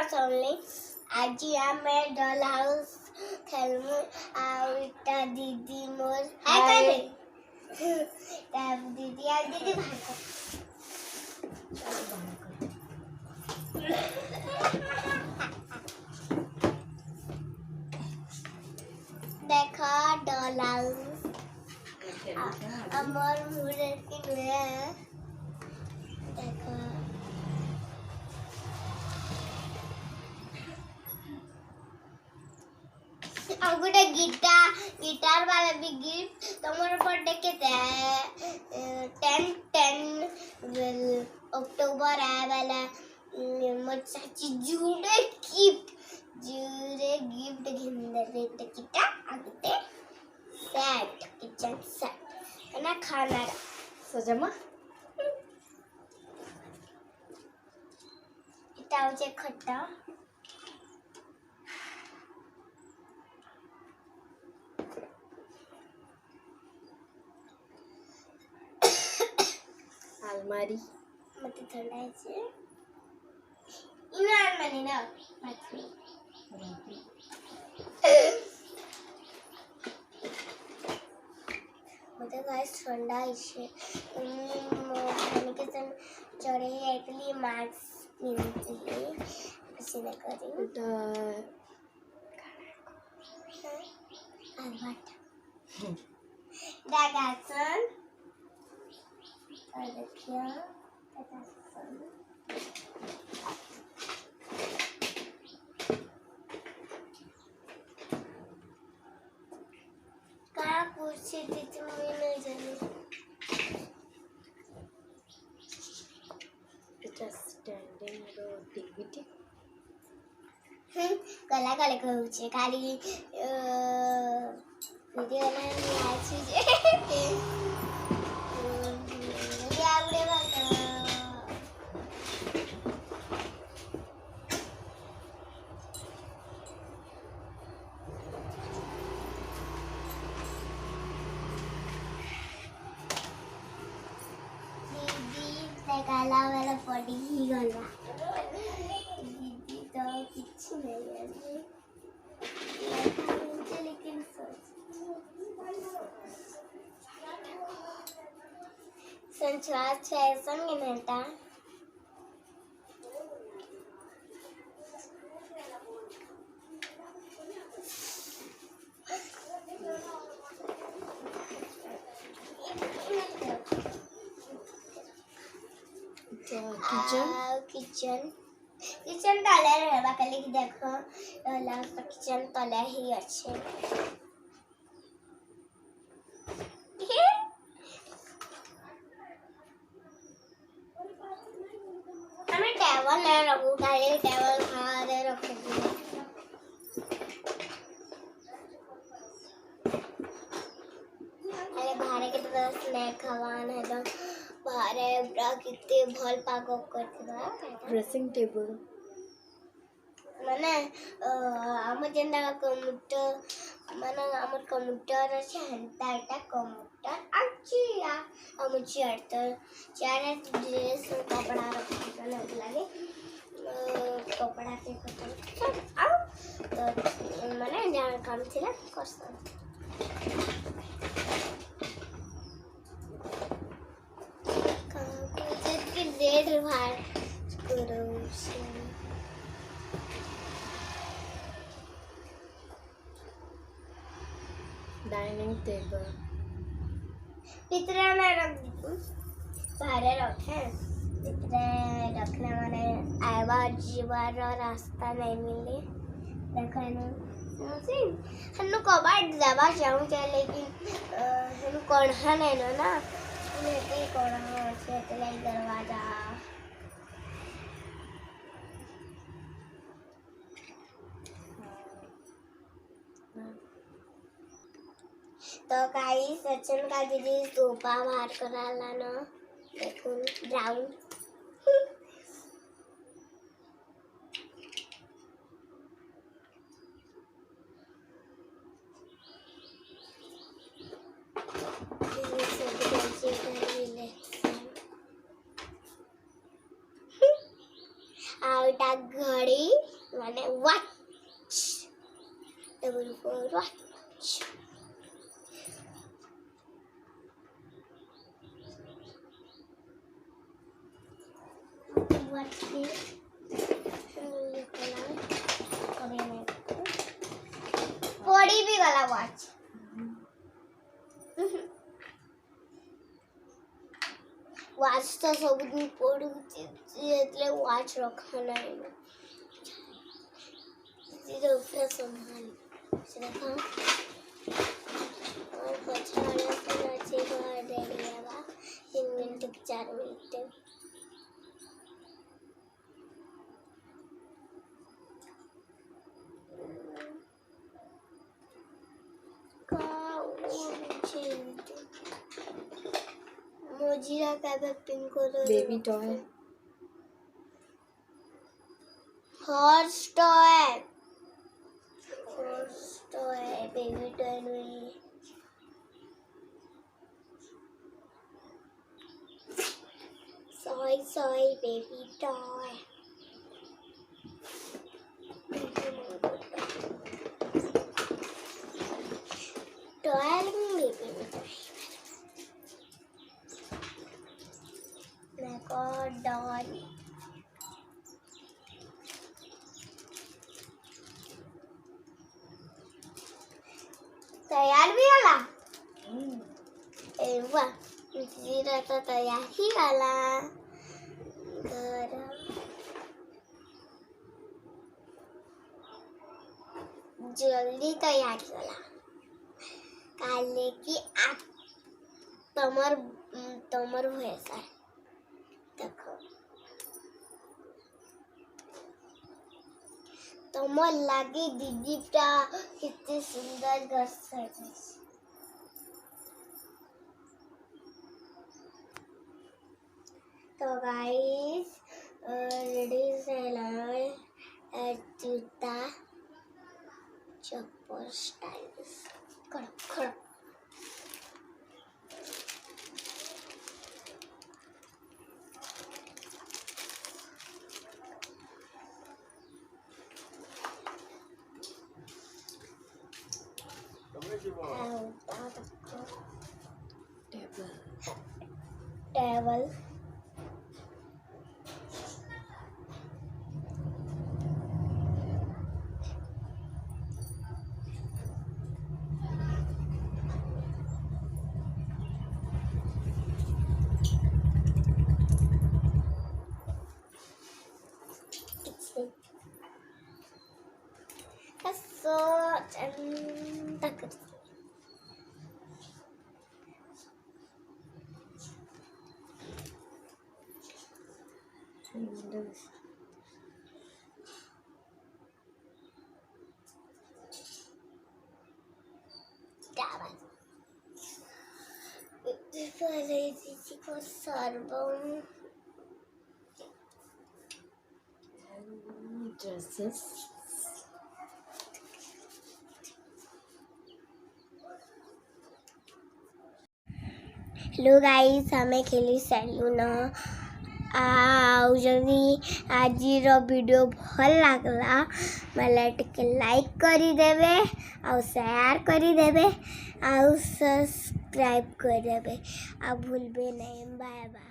house only. Aji ame doll house खेलमु आउटा दीदी मोर हाय कर दे तब दीदी आ दीदी बाहर कर देखा doll house अमर मुरे की है देखो अब गुडे गिटार वाला भी गिफ्ट तुम्हारे बर्थडे के 10 अक्टूबर आया वाला मत साची जुड़े गिफ्ट घेंदर रेट किटा आगते सेट किचन सेट ना खाना सजमा इटा उचे खट्टा अलमारी मत ठंडा है से इना अलमारी ना मत मते गाइस ठंडा है से मैंने के सन चढ़े इटली मार्क्स मिलती है ऐसे ना करी उटा अलबाट दागासन और देखिए दागासन का कुर्सी थी तुम्हें नहीं जाने इटा स्टैंडिंग रो टीवी कला कला करूचे खाली वीडियो बनाने आछी जे ये आवडे बघा दीदी काला वाला पड़ी ही गला दीदी तो कुछ नहीं है लेकिन संचार फैशन के नेता किचन तले रहबा कले कि देखो लास्ट किचन तले ही अच्छे हमें टेबल ले रखू खाली टेबल खादे रखू अरे बाहर के तो स्नैक खवान है तो बाहर ब्रा कितने भल पाक करते बा ड्रेसिंग टेबल माने आम जेंदा कंप्यूटर माने आमर कंप्यूटर আছে হেনতা এটা कंप्यूटर अच्छी आम चेयर तो चेयर ड्रेस कपड़ा रखने लगे कपड़ा के सब आओ तो माने जान काम थिला करसा रेड भार करो डाइनिंग टेबल पितरा में रख दी बाहर रखे पितरा रखने माने आवाज जीवार रास्ता नहीं मिले देखो ना मुझे हनु कबाड़ जावा जाऊं चाहे लेकिन हनु कोणहा नहीं ना नहीं कोणहा से तेरे दरवाजा तो काही सचिन का दीदी सोफा बाहर कराला ना देखो ब्राउन घड़ी ମାନେ ୱାଚ୍ ଡବ୍ଲ୍ୟୁ ଫର୍ ୱାଚ୍। पड़ी भी गला वॉच। वॉच तो सब दिन पड़ू એટલે वॉच रखा नहीं सीधे ऊपर संभाल से देखा और पछाड़े से नीचे बाहर दे दिया 3 मिनट 4 मिनट मोजीरा का pink colour baby toy, horse toy baby toy नहीं सोई बेबी टॉय बेबी डॉल तैयार भी वाला वाह जीरा तो तैयार ही वाला जल्दी तैयार वाला काले की आप तमर भैसा देखो तमर लागे दीदीटा कितनी सुंदर घर सजे तो गाइस रेडी सेलर जूता चप्पल स्टाइल्स खड़ा table windows, dresses, hello guys हमें खेली सैलून ଆଉ ଯଦି ଆଜିର ଭିଡ଼ିଓ ଭଲ ଲାଗିଲା ବେଲେ ଟିକେ ଲାଇକ୍ କରିଦେବେ ଆଉ ସେୟାର କରିଦେବେ ଆଉ ସବସ୍କ୍ରାଇବ୍ କରିଦେବେ ଆଉ ଭୁଲବେ ନାହିଁ ବାଏ ବାଏ।